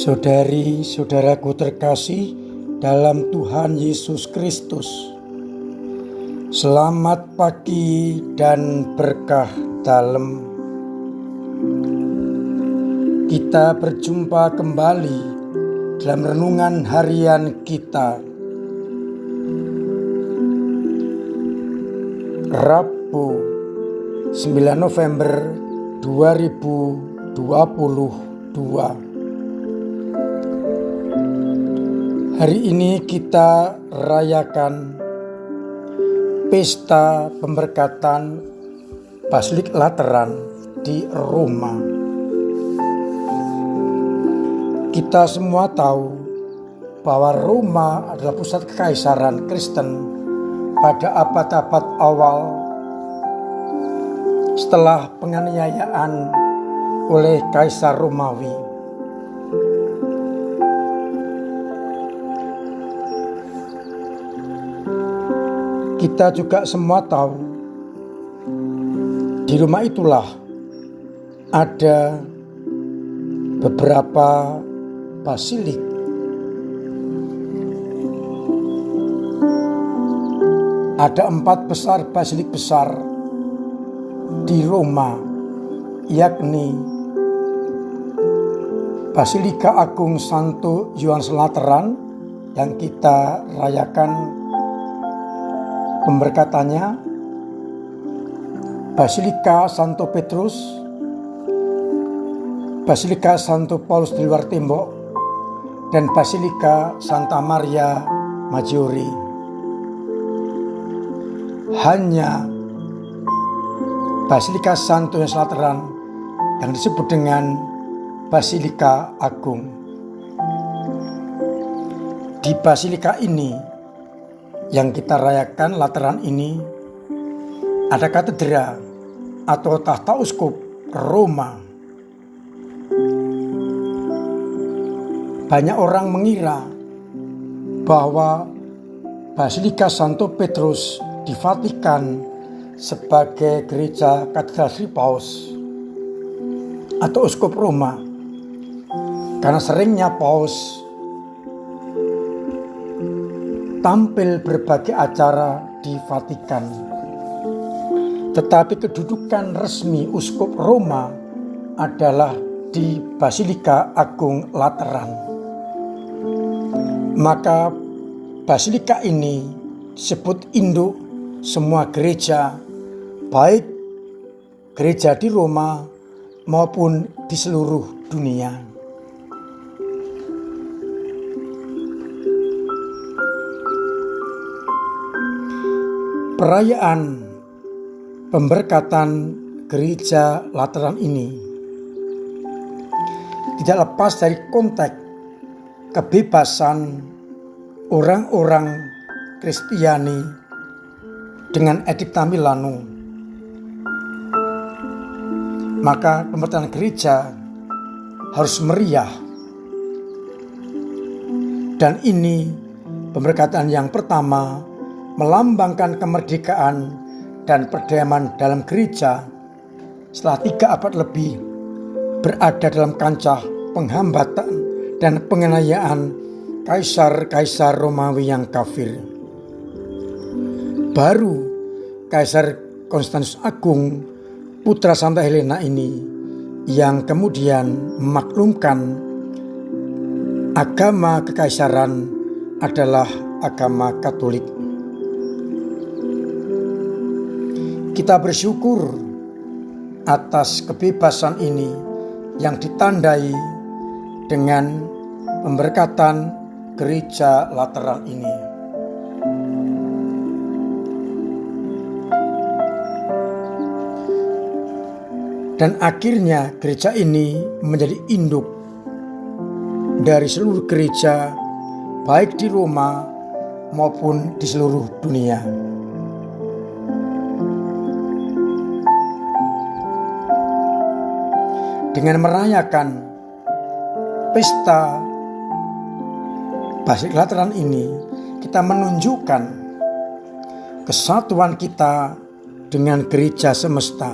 Saudari-saudaraku terkasih dalam Tuhan Yesus Kristus, selamat pagi dan berkah dalam. Kita berjumpa kembali dalam renungan harian kita, Rabu 9 November 2022. Hari ini kita rayakan pesta pemberkatan Basilik Lateran di Roma. Kita semua tahu bahwa Roma adalah pusat kekaisaran Kristen pada abad-abad awal setelah penganiayaan oleh Kaisar Romawi. Kita juga semua tahu di Roma itulah ada beberapa basilik. Ada 4 besar basilik besar di Roma, yakni Basilika Agung Santo Yohanes Lateran yang kita rayakan pemberkatannya, Basilika Santo Petrus, Basilika Santo Paulus di luar tembok, dan Basilika Santa Maria Maggiore. Hanya Basilika Santo Yohanes Lateran yang disebut dengan Basilika Agung. Di Basilika ini yang kita rayakan Lateran ini ada katedra atau tahta uskup Roma. Banyak orang mengira bahwa Basilika Santo Petrus di Vatikan sebagai gereja katedral Sri Paus atau uskup Roma, karena seringnya Paus tampil berbagai acara di Vatikan. Tetapi kedudukan resmi uskup Roma adalah di Basilika Agung Lateran. Maka Basilika ini disebut induk semua gereja, baik gereja di Roma maupun di seluruh dunia. Perayaan pemberkatan gereja Lateran ini tidak lepas dari konteks kebebasan orang-orang Kristiani dengan Edikta Milano. Maka pemberkatan gereja harus meriah, dan ini pemberkatan yang pertama melambangkan kemerdekaan dan perdamaian dalam gereja setelah 3 abad lebih berada dalam kancah penghambatan dan penganiayaan kaisar-kaisar Romawi yang kafir. Baru Kaisar Konstantinus Agung, putra Santa Helena ini, yang kemudian memaklumkan agama kekaisaran adalah agama Katolik. Kita bersyukur atas kebebasan ini yang ditandai dengan pemberkatan gereja Lateran ini. Dan akhirnya gereja ini menjadi induk dari seluruh gereja, baik di Roma maupun di seluruh dunia. Dengan merayakan pesta Basilik Lateran ini, kita menunjukkan kesatuan kita dengan gereja semesta.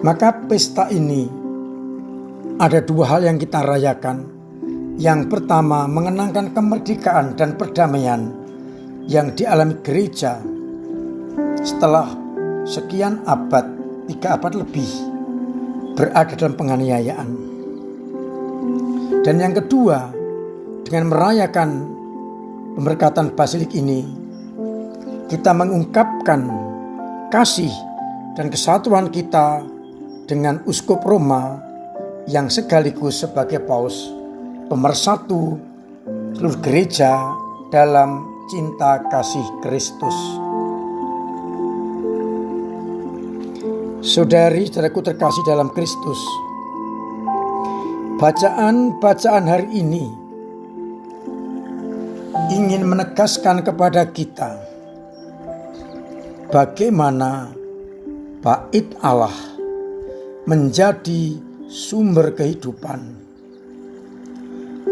Maka pesta ini Ada dua hal yang kita rayakan. Yang pertama, mengenangkan kemerdekaan dan perdamaian yang dialami gereja setelah sekian abad, 3 abad lebih, berada dalam penganiayaan. Dan yang kedua, dengan merayakan pemberkatan basilik ini, kita mengungkapkan kasih dan kesatuan kita dengan Uskup Roma yang sekaligus sebagai Paus pemersatu seluruh gereja dalam cinta kasih Kristus. Saudari-saudaraku terkasih dalam Kristus, bacaan hari ini ingin menegaskan kepada kita bagaimana bait Allah menjadi sumber kehidupan.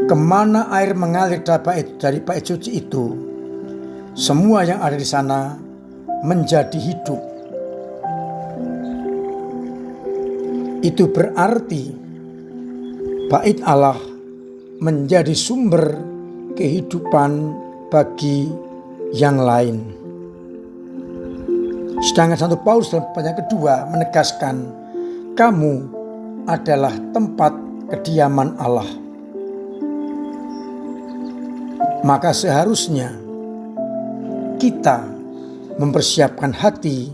Kemana air mengalir dari bait suci itu, semua yang ada di sana menjadi hidup. Itu berarti bait Allah menjadi sumber kehidupan bagi yang lain. Sedangkan Santo Paulus dalam bacaan kedua menegaskan, kamu adalah tempat kediaman Allah. Maka seharusnya kita mempersiapkan hati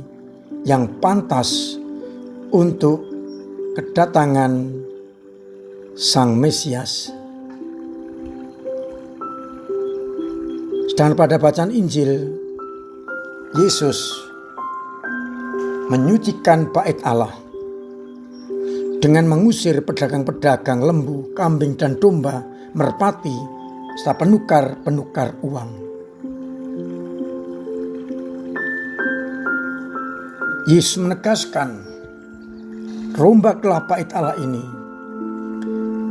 yang pantas untuk kedatangan Sang Mesias. Sedangkan pada bacaan Injil, Yesus menyucikan bait Allah dengan mengusir pedagang-pedagang lembu, kambing, dan domba, merpati, serta penukar-penukar uang. Yesus menegaskan, rombaklah bait Allah ini,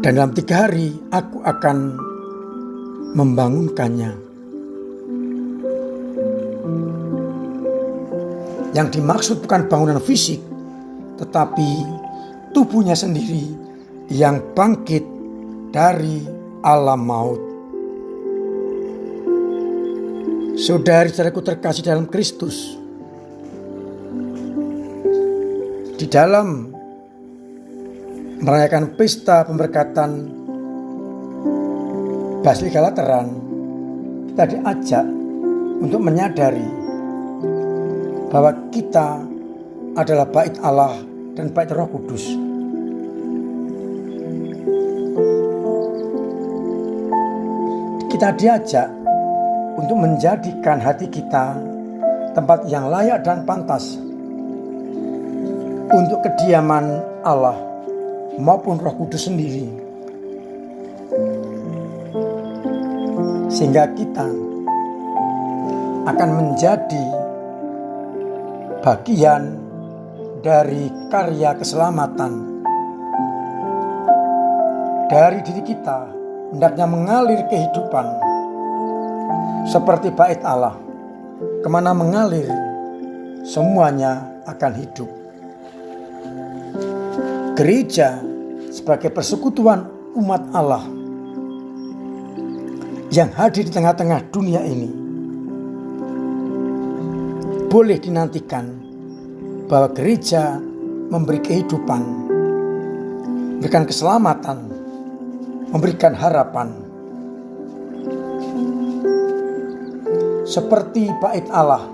dan dalam 3 hari aku akan membangunkannya. Yang dimaksud bukan bangunan fisik, tetapi tubuhnya sendiri yang bangkit dari alam maut. Saudari-saudaraku terkasih dalam Kristus, di dalam merayakan pesta pemberkatan Basilika Lateran, kita diajak untuk menyadari bahwa kita adalah bait Allah dan bait Roh Kudus. Kita diajak untuk menjadikan hati kita tempat yang layak dan pantas untuk kediaman Allah maupun Roh Kudus sendiri, sehingga kita akan menjadi bagian dari karya keselamatan. Dari diri kita hendaknya mengalir kehidupan seperti bait Allah. Kemana mengalir, semuanya akan hidup. Gereja sebagai persekutuan umat Allah yang hadir di tengah-tengah dunia ini, boleh dinantikan bahwa gereja memberi kehidupan, memberikan keselamatan, memberikan harapan. Seperti bait Allah,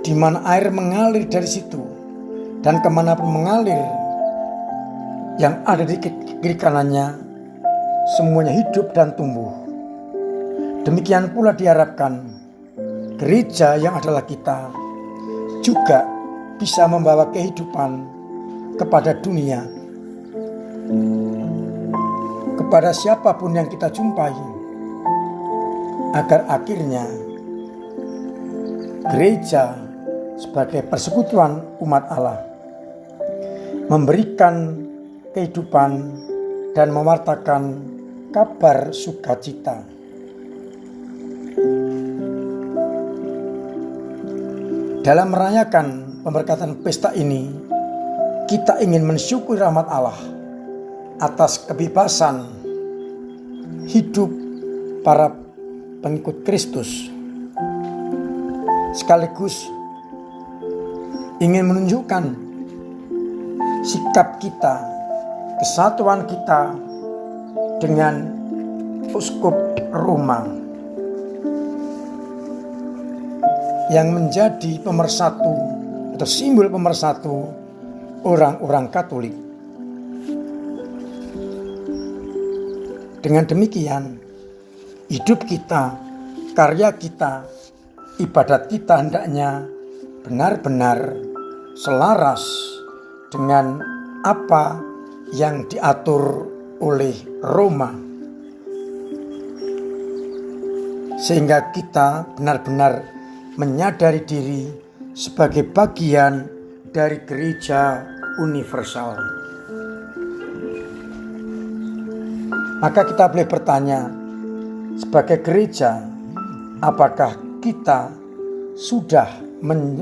di mana air mengalir dari situ, dan kemanapun mengalir, yang ada di kiri kanannya semuanya hidup dan tumbuh. Demikian pula diharapkan gereja yang adalah kita juga bisa membawa kehidupan kepada dunia, kepada siapapun yang kita jumpai, agar akhirnya gereja sebagai persekutuan umat Allah memberikan kehidupan dan mewartakan kabar sukacita. Dalam merayakan pemberkatan pesta ini, kita ingin mensyukuri rahmat Allah atas kebebasan hidup para pengikut Kristus, sekaligus ingin menunjukkan sikap kita, kesatuan kita dengan Uskup Roma yang menjadi pemersatu atau simbol pemersatu orang-orang Katolik. Dengan demikian, hidup kita, karya kita, ibadat kita hendaknya benar-benar selaras dengan apa yang diatur oleh Roma, sehingga kita benar-benar menyadari diri sebagai bagian dari gereja universal. Maka kita boleh bertanya, sebagai gereja, apakah kita sudah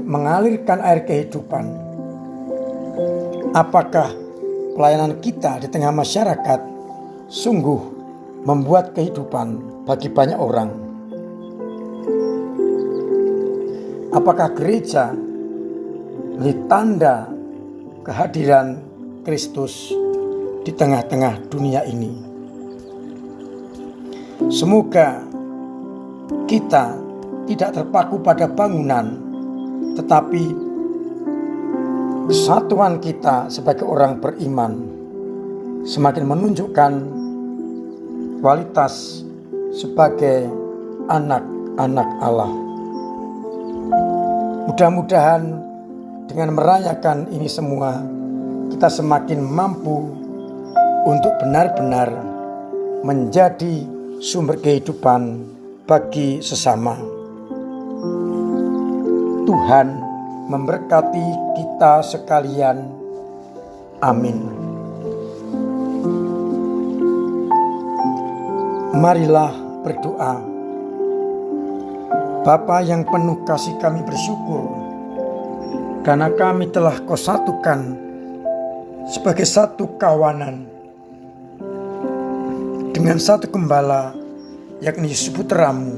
mengalirkan air kehidupan? Apakah pelayanan kita di tengah masyarakat sungguh membuat kehidupan bagi banyak orang? Apakah gereja menjadi tanda kehadiran Kristus di tengah-tengah dunia ini? Semoga kita tidak terpaku pada bangunan, tetapi kesatuan kita sebagai orang beriman semakin menunjukkan kualitas sebagai anak-anak Allah. Mudah-mudahan dengan merayakan ini semua, kita semakin mampu untuk benar-benar menjadi sumber kehidupan bagi sesama. Tuhan memberkati kita sekalian. Amin. Marilah berdoa. Bapa yang penuh kasih, kami bersyukur karena kami telah Kau satukan sebagai satu kawanan dengan satu gembala, yakni Yesus Putra-Mu,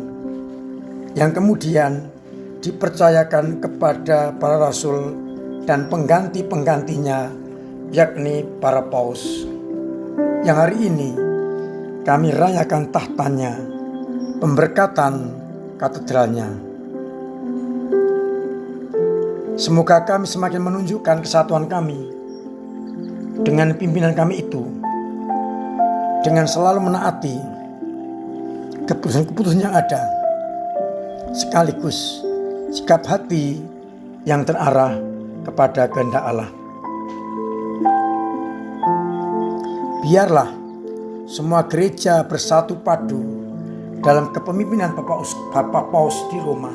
yang kemudian dipercayakan kepada para rasul dan pengganti-penggantinya, yakni para paus, yang hari ini kami rayakan tahtanya, pemberkatan katedralnya. Semoga kami semakin menunjukkan kesatuan kami dengan pimpinan kami itu, dengan selalu menaati keputusan-keputusan yang ada, sekaligus sikap hati yang terarah kepada kehendak Allah. Biarlah semua gereja bersatu padu dalam kepemimpinan Bapak Paus di Roma.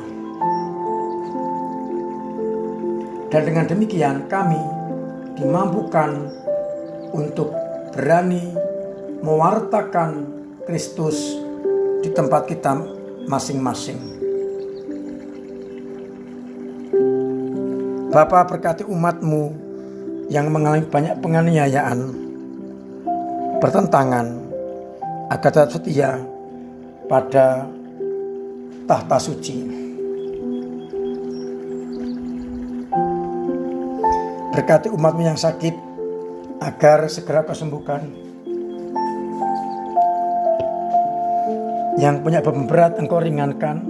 Dan dengan demikian kami dimampukan untuk berani mewartakan Kristus di tempat kita masing-masing. Bapa, berkati umat-Mu yang mengalami banyak penganiayaan, pertentangan, agar tetap setia pada tahta suci. Berkati umat-Mu yang sakit agar segera kesembuhkan. Yang punya beban berat Engkau ringankan.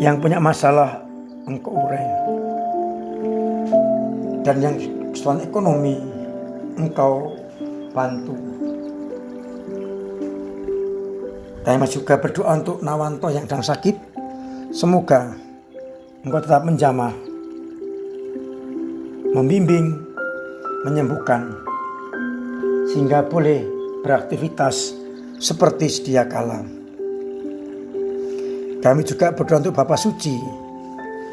Yang punya masalah Engkau urai. Dan yang kesulitan ekonomi Engkau bantu. Kami juga berdoa untuk Nawanto yang sedang sakit. Semoga Engkau tetap menjamah, membimbing, menyembuhkan, sehingga boleh beraktivitas seperti sedia kala. Kami juga berdoa untuk Bapak Suci.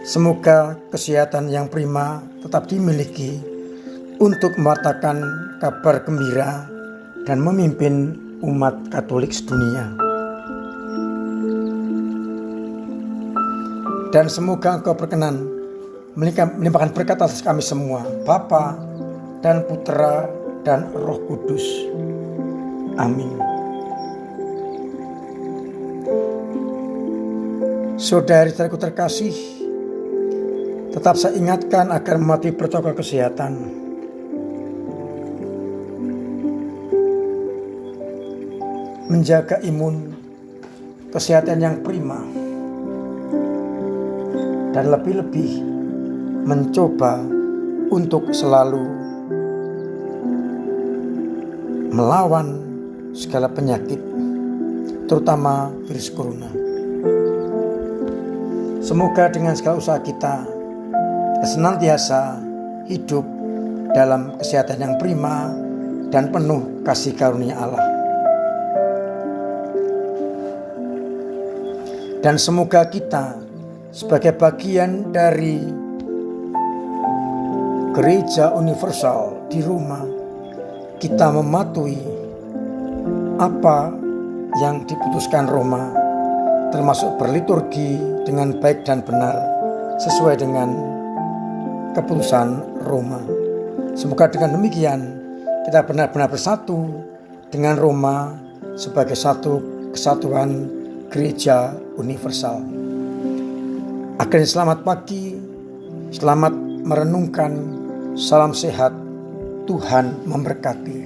Semoga kesehatan yang prima tetap dimiliki untuk mewartakan kabar gembira dan memimpin umat Katolik sedunia. Dan semoga Engkau berkenan melimpahkan berkat atas kami semua, Bapa, dan Putra, dan Roh Kudus. Amin. Saudari-saudariku terkasih, tetap saya ingatkan agar mematuhi protokol kesehatan. Menjaga imun, kesehatan yang prima, dan lebih-lebih mencoba untuk selalu melawan segala penyakit, terutama virus corona. Semoga dengan segala usaha kita senantiasa hidup dalam kesehatan yang prima dan penuh kasih karunia Allah. Dan semoga kita sebagai bagian dari Gereja Universal di Roma, kita mematuhi apa yang diputuskan Roma, termasuk berliturgi dengan baik dan benar sesuai dengan keputusan Roma. Semoga dengan demikian kita benar-benar bersatu dengan Roma sebagai satu kesatuan Gereja Universal. Akhirnya selamat pagi, selamat merenungkan, salam sehat, Tuhan memberkati.